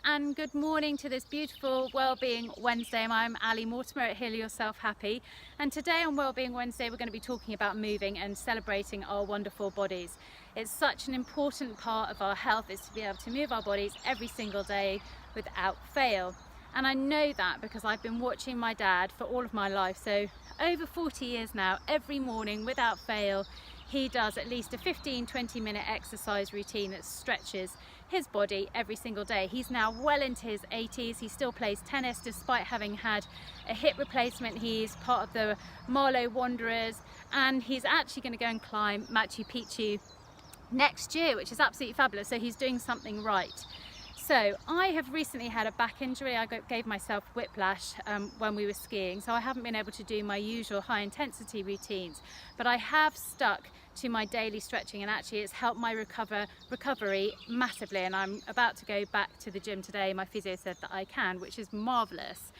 and good morning to this beautiful Wellbeing Wednesday. I'm Mortimer at Heal Yourself Happy, and today on Wellbeing Wednesday we're going to be talking about moving and celebrating our wonderful bodies. It's such an important part of our health is to be able to move our bodies every single day without fail. And I know that because I've been watching my dad for all of my life, so over 40 years now, every morning without fail he does at least a 15-20 minute exercise routine that stretches his body every single day. He's now well into his 80s. He still plays tennis despite having had a hip replacement. He's part of the Marlow Wanderers, and he's actually going to go and climb Machu Picchu next year, which is absolutely fabulous. So he's doing something right. So I have recently had a back injury. I gave myself whiplash when we were skiing, so I haven't been able to do my usual high intensity routines, but I have stuck to my daily stretching, and actually it's helped my recovery massively, and I'm about to go back to the gym today. My physio said that I can, which is marvellous.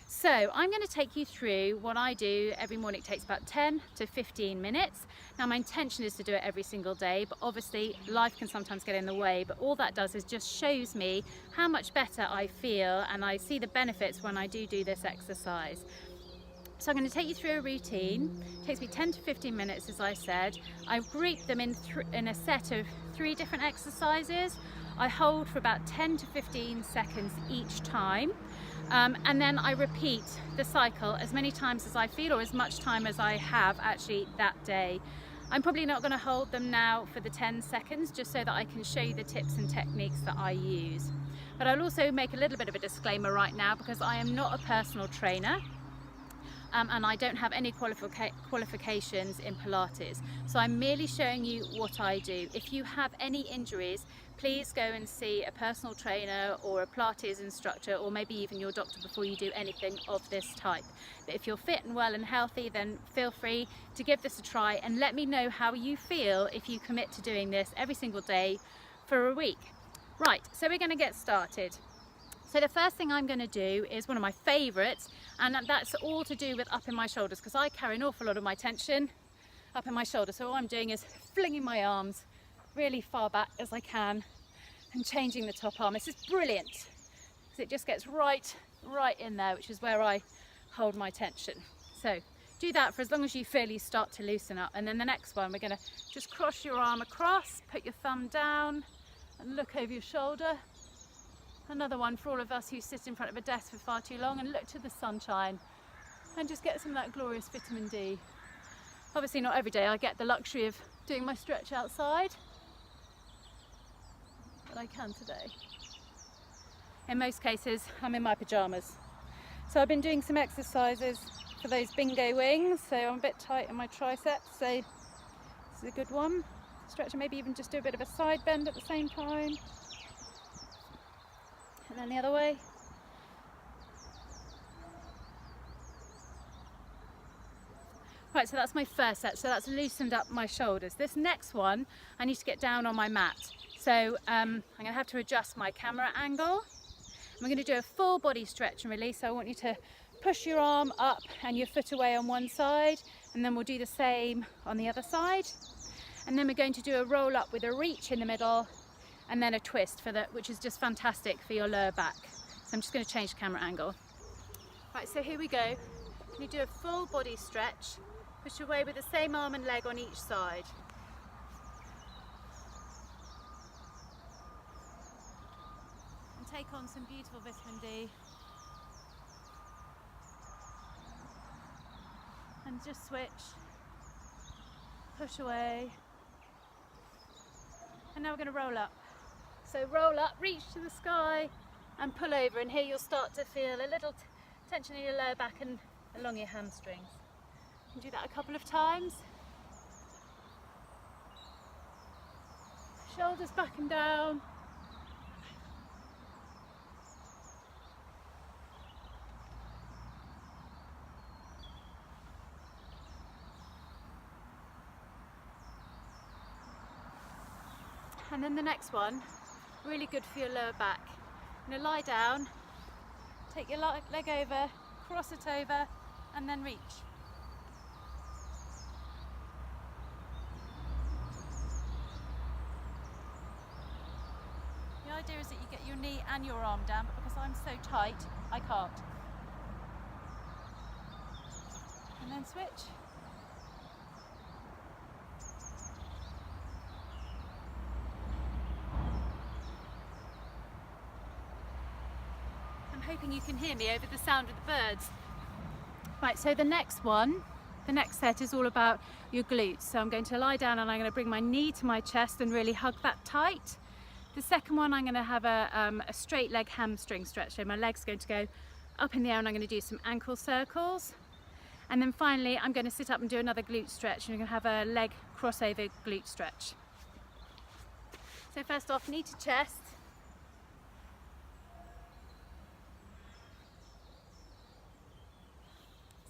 So I'm going to take you through what I do every morning. It takes about 10 to 15 minutes. Now my intention is to do it every single day, but obviously life can sometimes get in the way, but all that does is just shows me how much better I feel, and I see the benefits when I do this exercise. So I'm going to take you through a routine. It takes me 10 to 15 minutes, as I said. I've grouped them in a set of 3 different exercises. I hold for about 10 to 15 seconds each time. And then I repeat the cycle as many times as I feel, or as much time as I have actually that day. I'm probably not going to hold them now for the 10 seconds, just so that I can show you the tips and techniques that I use. But I'll also make a little bit of a disclaimer right now, because I am not a personal trainer. And I don't have any qualifications in Pilates. So I'm merely showing you what I do. If you have any injuries, please go and see a personal trainer or a Pilates instructor, or maybe even your doctor before you do anything of this type. But if you're fit and well and healthy, then feel free to give this a try and let me know how you feel if you commit to doing this every single day for a week. Right, so we're going to get started. So the first thing I'm going to do is one of my favourites, and that's all to do with up in my shoulders, because I carry an awful lot of my tension up in my shoulders. So all I'm doing is flinging my arms really far back as I can and changing the top arm. This is brilliant because it just gets right in there, which is where I hold my tension. So do that for as long as you feel you start to loosen up. And then the next one, we're going to just cross your arm across, put your thumb down and look over your shoulder. Another one for all of us who sit in front of a desk for far too long, and look to the sunshine and just get some of that glorious vitamin D. Obviously not every day I get the luxury of doing my stretch outside, but I can today. In most cases I'm in my pyjamas. So I've been doing some exercises for those bingo wings, so I'm a bit tight in my triceps, so this is a good one. Stretch, and maybe even just do a bit of a side bend at the same time. And then the other way. Right, so that's my first set, so that's loosened up my shoulders. This next one, I need to get down on my mat. So I'm going to have to adjust my camera angle. I'm going to do a full body stretch and release. So I want you to push your arm up and your foot away on one side, and then we'll do the same on the other side. And then we're going to do a roll up with a reach in the middle, and then a twist which is just fantastic for your lower back. So I'm just going to change the camera angle. Right, so here we go. You do a full body stretch, push away with the same arm and leg on each side. And take on some beautiful vitamin D. And just switch, push away. And now we're going to roll up. So roll up, reach to the sky and pull over, and here you'll start to feel a little tension in your lower back and along your hamstrings. You can do that a couple of times. Shoulders back and down. And then the next one, really good for your lower back. I'm going to lie down, take your leg over, cross it over, and then reach. The idea is that you get your knee and your arm down, but because I'm so tight, I can't. And then switch. I'm hoping you can hear me over the sound of the birds. Right, so the next set is all about your glutes. So I'm going to lie down and I'm going to bring my knee to my chest and really hug that tight. The second one, I'm going to have a straight leg hamstring stretch. So my leg's going to go up in the air and I'm going to do some ankle circles. And then finally, I'm going to sit up and do another glute stretch, and you're going to have a leg crossover glute stretch. So first off, knee to chest.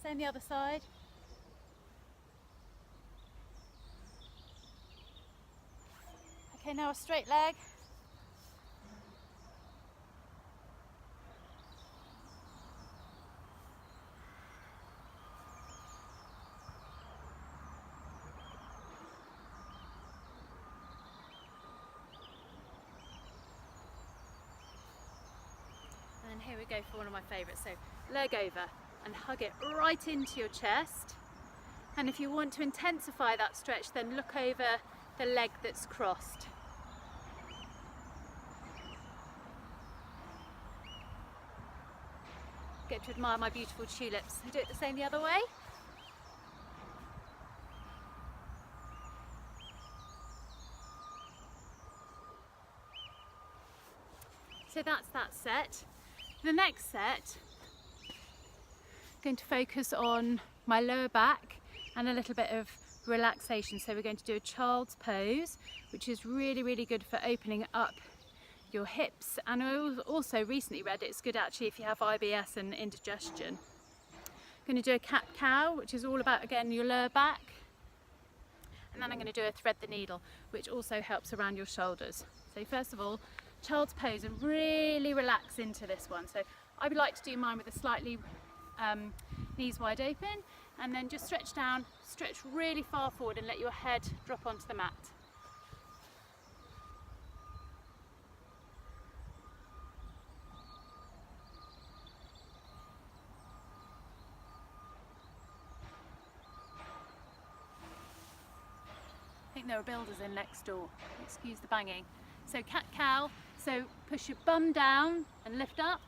Same the other side. Okay, now a straight leg. And here we go for one of my favourites. So leg over and hug it right into your chest. And if you want to intensify that stretch, then look over the leg that's crossed. Get to admire my beautiful tulips. I do it the same the other way. So that's that set. The next set, I'm going to focus on my lower back and a little bit of relaxation. So we're going to do a child's pose, which is really, really good for opening up your hips. And I also recently read it's good actually if you have IBS and indigestion. I'm going to do a cat-cow, which is all about, again, your lower back. And then I'm going to do a thread the needle, which also helps around your shoulders. So first of all, child's pose, and really relax into this one. So I would like to do mine with a slightly knees wide open, and then just stretch down, stretch really far forward and let your head drop onto the mat. I think there are builders in next door, excuse the banging. So cat-cow, so push your bum down and lift up.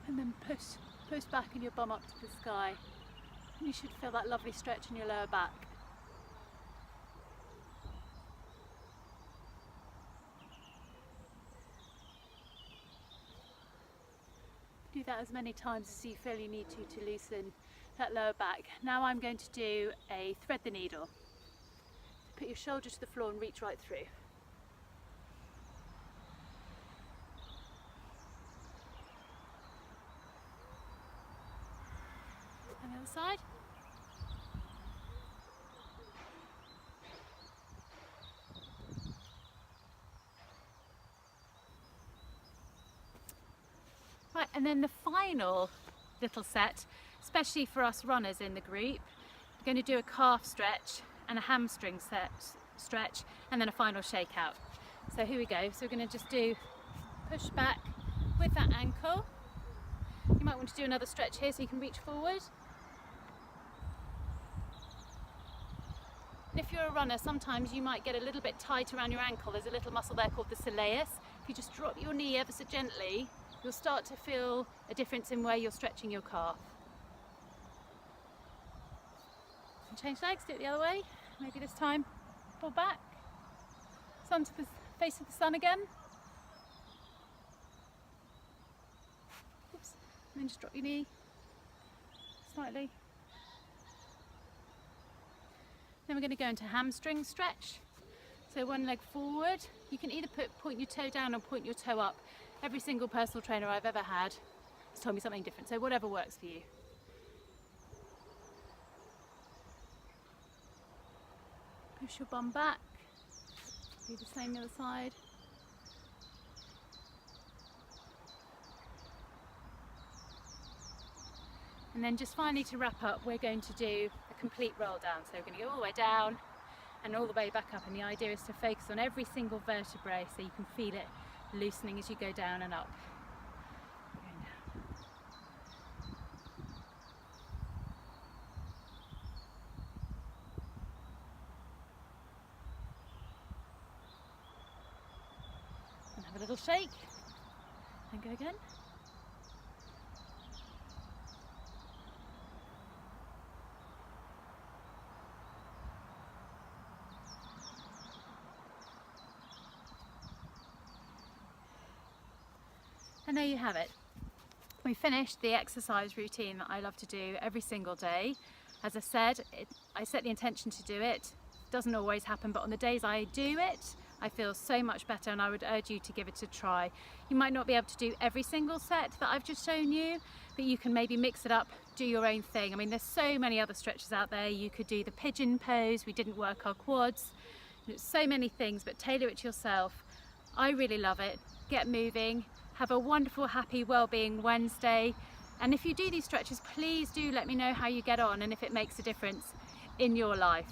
And then push back and your bum up to the sky. And you should feel that lovely stretch in your lower back. Do that as many times as you feel you need to loosen that lower back. Now I'm going to do a thread the needle. Put your shoulder to the floor and reach right through. And the other side. Right, and then the final little set, especially for us runners in the group, we're going to do a calf stretch and a hamstring stretch, and then a final shakeout. So here we go. So we're going to just do push back with that ankle. You might want to do another stretch here so you can reach forward. And if you're a runner, sometimes you might get a little bit tight around your ankle. There's a little muscle there called the soleus. If you just drop your knee ever so gently, you'll start to feel a difference in where you're stretching your calf. And change legs, do it the other way. Maybe this time, pull back. Sun to the face of the sun again. Oops. And then just drop your knee slightly. Then we're going to go into hamstring stretch. So one leg forward. You can either point your toe down or point your toe up. Every single personal trainer I've ever had has told me something different, so whatever works for you. Push your bum back. Do the same the other side. And then just finally to wrap up, we're going to do a complete roll down. So we're going to go all the way down and all the way back up. And the idea is to focus on every single vertebrae so you can feel it loosening as you go down and up. Going down. And have a little shake and go again. And there you have it. We finished the exercise routine that I love to do every single day. As I said, I set the intention to do it. Doesn't always happen, but on the days I do it, I feel so much better, and I would urge you to give it a try. You might not be able to do every single set that I've just shown you, but you can maybe mix it up, do your own thing. I mean, there's so many other stretches out there. You could do the pigeon pose. We didn't work our quads. There's so many things, but tailor it to yourself. I really love it. Get moving. Have a wonderful, happy Wellbeing Wednesday. And if you do these stretches, please do let me know how you get on and if it makes a difference in your life.